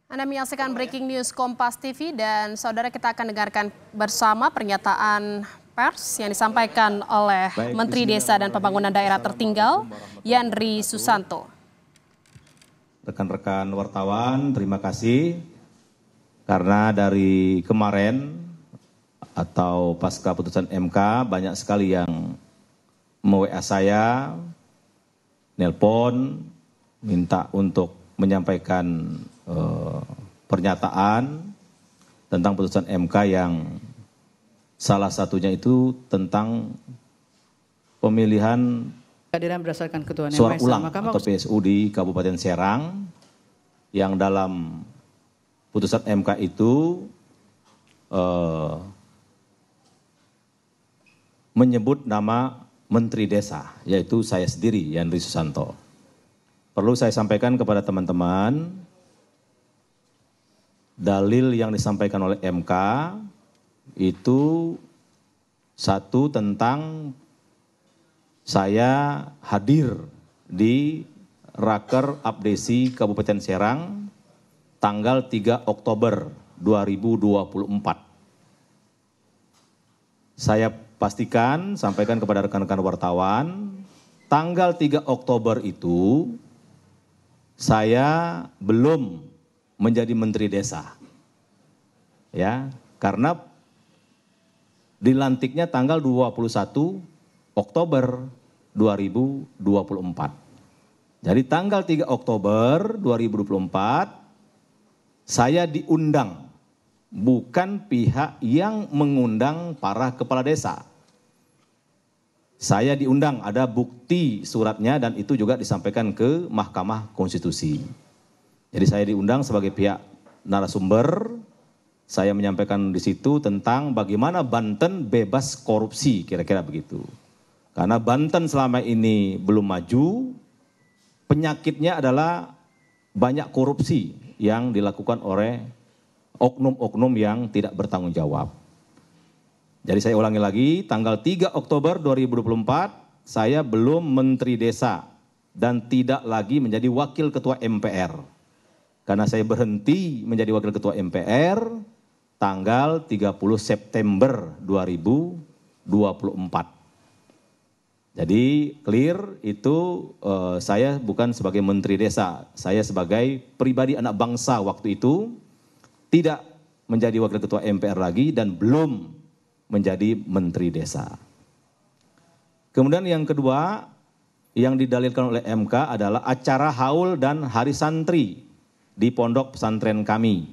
Anda menyaksikan Breaking News Kompas TV dan saudara, kita akan dengarkan bersama pernyataan pers yang disampaikan oleh Menteri Desa dan Pembangunan Daerah Tertinggal, Yandri Susanto. Rekan-rekan wartawan, terima kasih karena dari kemarin atau pasca putusan MK banyak sekali yang me-WA saya, nelpon, minta untuk menyampaikan pernyataan tentang putusan MK yang salah satunya itu tentang pemilihan berdasarkan ketuaan suara ulang atau PSU di Kabupaten Serang yang dalam putusan MK itu menyebut nama Menteri Desa, yaitu saya sendiri, Yandri Susanto. Perlu saya sampaikan kepada teman-teman, dalil yang disampaikan oleh MK itu satu tentang saya hadir di Raker Abdesi Kabupaten Serang tanggal 3 Oktober 2024. Saya pastikan, sampaikan kepada rekan-rekan wartawan, tanggal 3 Oktober itu saya belum menjadi Menteri Desa. Ya, karena dilantiknya tanggal 21 Oktober 2024. Jadi tanggal 3 Oktober 2024 saya diundang, bukan pihak yang mengundang para kepala desa. Saya diundang, ada bukti suratnya dan itu juga disampaikan ke Mahkamah Konstitusi. Jadi saya diundang sebagai pihak narasumber, saya menyampaikan di situ tentang bagaimana Banten bebas korupsi, kira-kira begitu. Karena Banten selama ini belum maju, penyakitnya adalah banyak korupsi yang dilakukan oleh oknum-oknum yang tidak bertanggung jawab. Jadi saya ulangi lagi, tanggal 3 Oktober 2024, saya belum Menteri Desa dan tidak lagi menjadi Wakil Ketua MPR. Karena saya berhenti menjadi Wakil Ketua MPR tanggal 30 September 2024. Jadi clear itu saya bukan sebagai Menteri Desa, saya sebagai pribadi anak bangsa waktu itu tidak menjadi Wakil Ketua MPR lagi dan belum menjadi Menteri Desa. Kemudian yang kedua yang didalilkan oleh MK adalah acara haul dan hari santri di pondok pesantren kami.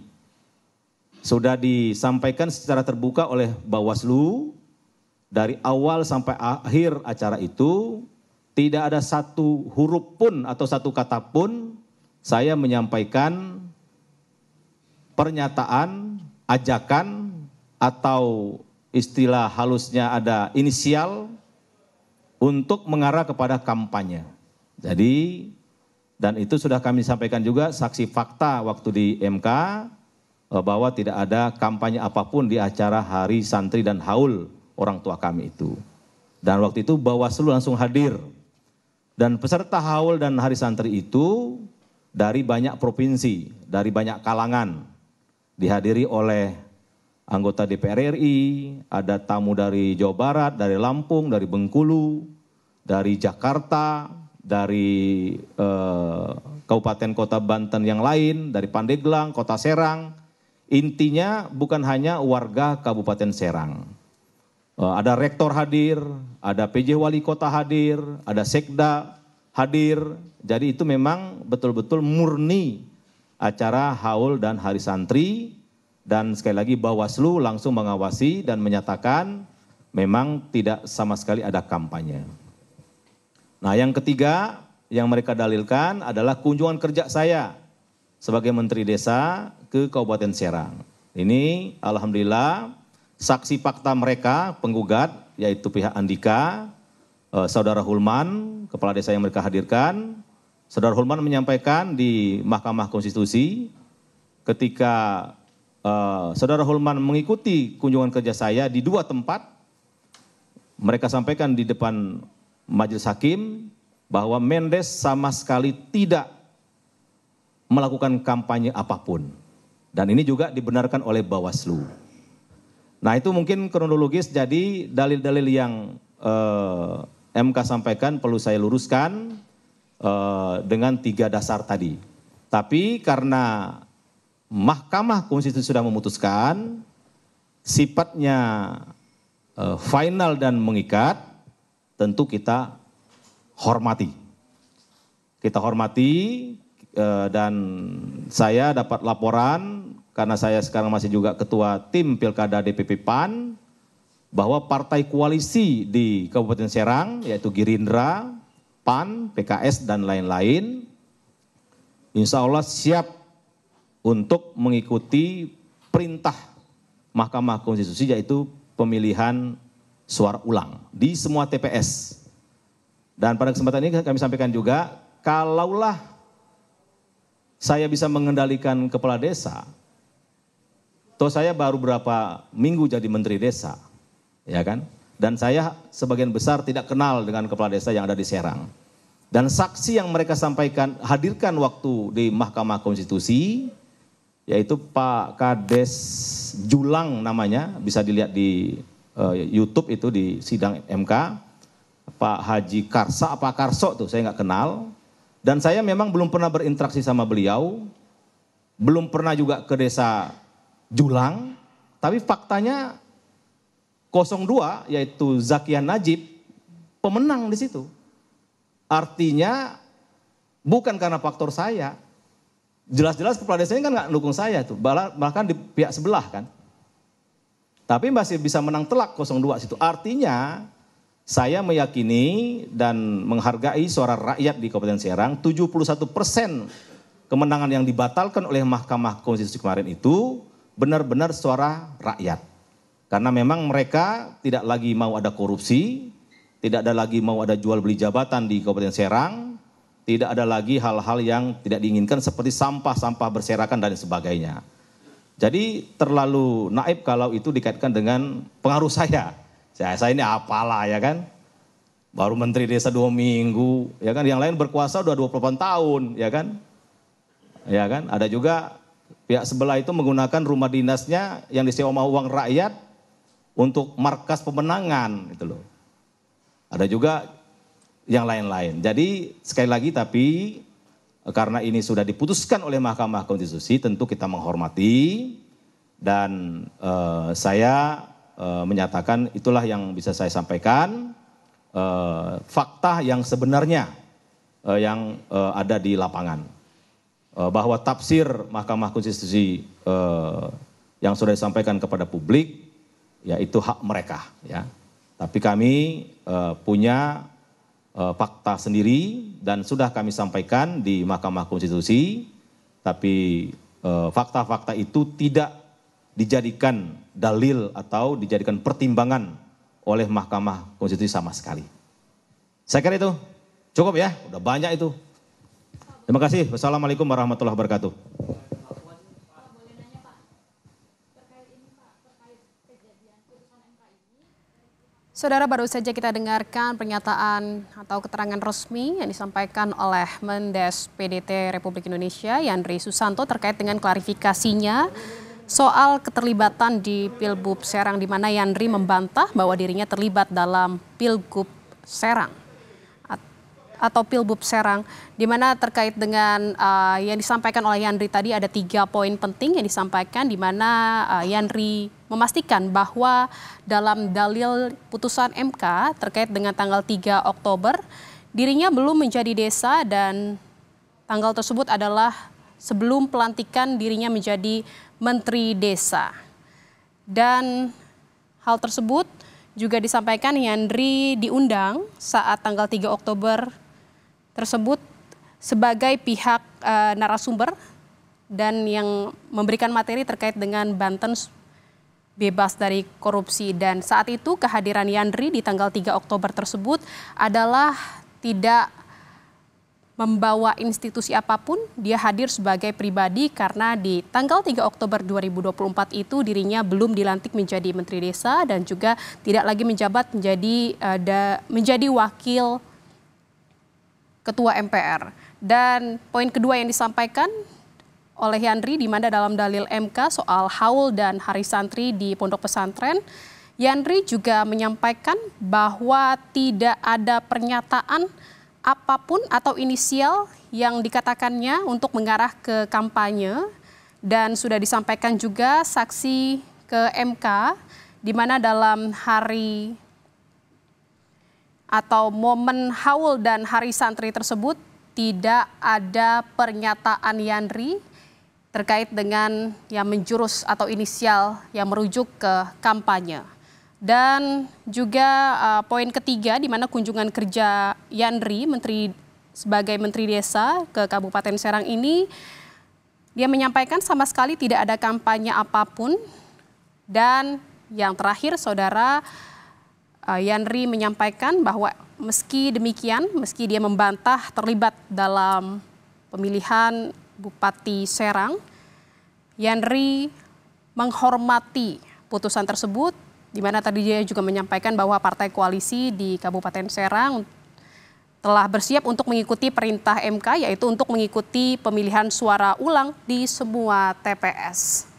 Sudah disampaikan secara terbuka oleh Bawaslu, dari awal sampai akhir acara itu tidak ada satu huruf pun atau satu kata pun saya menyampaikan pernyataan, ajakan atau istilah halusnya ada inisial untuk mengarah kepada kampanye. Jadi, dan itu sudah kami sampaikan juga saksi fakta waktu di MK bahwa tidak ada kampanye apapun di acara hari santri dan haul orang tua kami itu. Dan waktu itu Bawaslu langsung hadir. Dan peserta haul dan hari santri itu dari banyak provinsi, dari banyak kalangan. Dihadiri oleh anggota DPR RI, ada tamu dari Jawa Barat, dari Lampung, dari Bengkulu, dari Jakarta, dari kabupaten kota Banten yang lain, dari Pandeglang, kota Serang. Intinya bukan hanya warga Kabupaten Serang. Ada rektor hadir, ada PJ Wali Kota hadir, ada Sekda hadir. Jadi itu memang betul-betul murni acara haul dan hari santri. Dan sekali lagi Bawaslu langsung mengawasi dan menyatakan memang tidak sama sekali ada kampanye. Nah, yang ketiga yang mereka dalilkan adalah kunjungan kerja saya sebagai Menteri Desa ke Kabupaten Serang. Ini alhamdulillah saksi fakta mereka penggugat yaitu pihak Andika, Saudara Hulman, kepala desa yang mereka hadirkan. Saudara Hulman menyampaikan di Mahkamah Konstitusi ketika Saudara Hulman mengikuti kunjungan kerja saya di dua tempat, mereka sampaikan di depan Majelis Hakim bahwa Mendes sama sekali tidak melakukan kampanye apapun. Dan ini juga dibenarkan oleh Bawaslu. Nah itu mungkin kronologis, jadi dalil-dalil yang MK sampaikan perlu saya luruskan dengan 3 dasar tadi. Tapi karena Mahkamah Konstitusi sudah memutuskan, sifatnya final dan mengikat, tentu kita hormati. Kita hormati dan saya dapat laporan, karena saya sekarang masih juga ketua tim Pilkada DPP PAN, bahwa partai koalisi di Kabupaten Serang, yaitu Gerindra, PAN, PKS, dan lain-lain, insya Allah siap untuk mengikuti perintah Mahkamah Konstitusi, yaitu pemilihan suara ulang di semua TPS. Dan pada kesempatan ini kami sampaikan juga, kalaulah saya bisa mengendalikan kepala desa, toh saya baru berapa minggu jadi menteri desa, ya kan? Dan saya sebagian besar tidak kenal dengan kepala desa yang ada di Serang. Dan saksi yang mereka sampaikan, hadirkan waktu di Mahkamah Konstitusi, yaitu Pak Kades Julang namanya, bisa dilihat di YouTube itu di sidang MK, Pak Haji Karsa, apa Karso tuh saya nggak kenal. Dan saya memang belum pernah berinteraksi sama beliau, belum pernah juga ke desa Julang, tapi faktanya 02 yaitu Zakian Najib pemenang di situ. Artinya bukan karena faktor saya. Jelas-jelas kepala desanya kan nggak mendukung saya tuh, bahkan di pihak sebelah kan. Tapi masih bisa menang telak 02 situ. Artinya saya meyakini dan menghargai suara rakyat di Kabupaten Serang, 71% kemenangan yang dibatalkan oleh Mahkamah Konstitusi kemarin itu benar-benar suara rakyat. Karena memang mereka tidak lagi mau ada korupsi, tidak ada lagi mau ada jual beli jabatan di Kabupaten Serang, tidak ada lagi hal-hal yang tidak diinginkan seperti sampah-sampah berserakan dan sebagainya. Jadi terlalu naif kalau itu dikaitkan dengan pengaruh saya. Saya ini apalah ya kan, baru menteri desa 2 minggu, ya kan, yang lain berkuasa udah 28 tahun, ya kan. Ya kan, ada juga pihak sebelah itu menggunakan rumah dinasnya yang disewa sama uang rakyat untuk markas pemenangan gitu loh. Ada juga yang lain-lain. Jadi sekali lagi tapi karena ini sudah diputuskan oleh Mahkamah Konstitusi, tentu kita menghormati dan saya menyatakan itulah yang bisa saya sampaikan, fakta yang sebenarnya yang ada di lapangan. Bahwa tafsir Mahkamah Konstitusi yang sudah disampaikan kepada publik, ya itu hak mereka. Ya. Tapi kami punya fakta sendiri dan sudah kami sampaikan di Mahkamah Konstitusi, tapi fakta-fakta itu tidak dijadikan dalil atau dijadikan pertimbangan oleh Mahkamah Konstitusi sama sekali. Saya kira itu cukup ya, udah banyak itu. Terima kasih. Wassalamualaikum warahmatullahi wabarakatuh. Saudara, baru saja kita dengarkan pernyataan atau keterangan resmi yang disampaikan oleh Mendes PDT Republik Indonesia Yandri Susanto terkait dengan klarifikasinya soal keterlibatan di Pilgub Serang, di mana Yandri membantah bahwa dirinya terlibat dalam Pilgub Serang atau Pilgub Serang, di mana terkait dengan yang disampaikan oleh Yandri tadi ada 3 poin penting yang disampaikan, di mana Yandri memastikan bahwa dalam dalil putusan MK terkait dengan tanggal 3 Oktober, dirinya belum menjadi desa dan tanggal tersebut adalah sebelum pelantikan dirinya menjadi Menteri Desa. Dan hal tersebut juga disampaikan Yandri diundang saat tanggal 3 Oktober tersebut sebagai pihak narasumber dan yang memberikan materi terkait dengan Banten bebas dari korupsi. Dan saat itu kehadiran Yandri di tanggal 3 Oktober tersebut adalah tidak membawa institusi apapun, dia hadir sebagai pribadi karena di tanggal 3 Oktober 2024 itu dirinya belum dilantik menjadi Menteri Desa dan juga tidak lagi menjabat menjadi wakil Ketua MPR. Dan poin kedua yang disampaikan oleh Yandri, di mana dalam dalil MK soal haul dan hari santri di pondok pesantren, Yandri juga menyampaikan bahwa tidak ada pernyataan apapun atau inisial yang dikatakannya untuk mengarah ke kampanye, dan sudah disampaikan juga saksi ke MK, di mana dalam hari atau momen haul dan hari santri tersebut tidak ada pernyataan Yandri terkait dengan yang menjurus atau inisial yang merujuk ke kampanye. Dan juga poin ketiga, di mana kunjungan kerja Yandri sebagai Menteri Desa ke Kabupaten Serang ini, dia menyampaikan sama sekali tidak ada kampanye apapun. Dan yang terakhir, Saudara, Yandri menyampaikan bahwa meski demikian, meski dia membantah terlibat dalam pemilihan Bupati Serang, Yandri menghormati putusan tersebut, di mana tadi dia juga menyampaikan bahwa partai koalisi di Kabupaten Serang telah bersiap untuk mengikuti perintah MK, yaitu untuk mengikuti pemilihan suara ulang di semua TPS.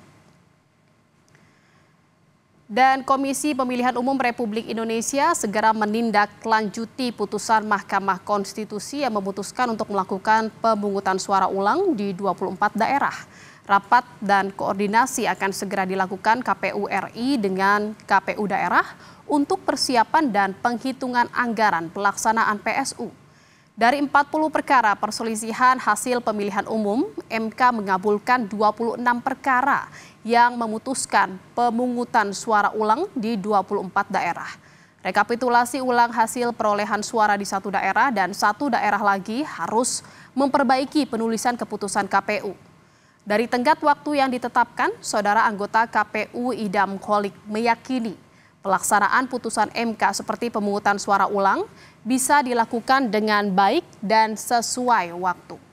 Dan Komisi Pemilihan Umum Republik Indonesia segera menindaklanjuti putusan Mahkamah Konstitusi yang memutuskan untuk melakukan pemungutan suara ulang di 24 daerah. Rapat dan koordinasi akan segera dilakukan KPU RI dengan KPU daerah untuk persiapan dan penghitungan anggaran pelaksanaan PSU. Dari 40 perkara perselisihan hasil pemilihan umum, MK mengabulkan 26 perkara yang memutuskan pemungutan suara ulang di 24 daerah. Rekapitulasi ulang hasil perolehan suara di satu daerah dan satu daerah lagi harus memperbaiki penulisan keputusan KPU. Dari tenggat waktu yang ditetapkan, Saudara anggota KPU Idam Kholik meyakini pelaksanaan putusan MK seperti pemungutan suara ulang bisa dilakukan dengan baik dan sesuai waktu.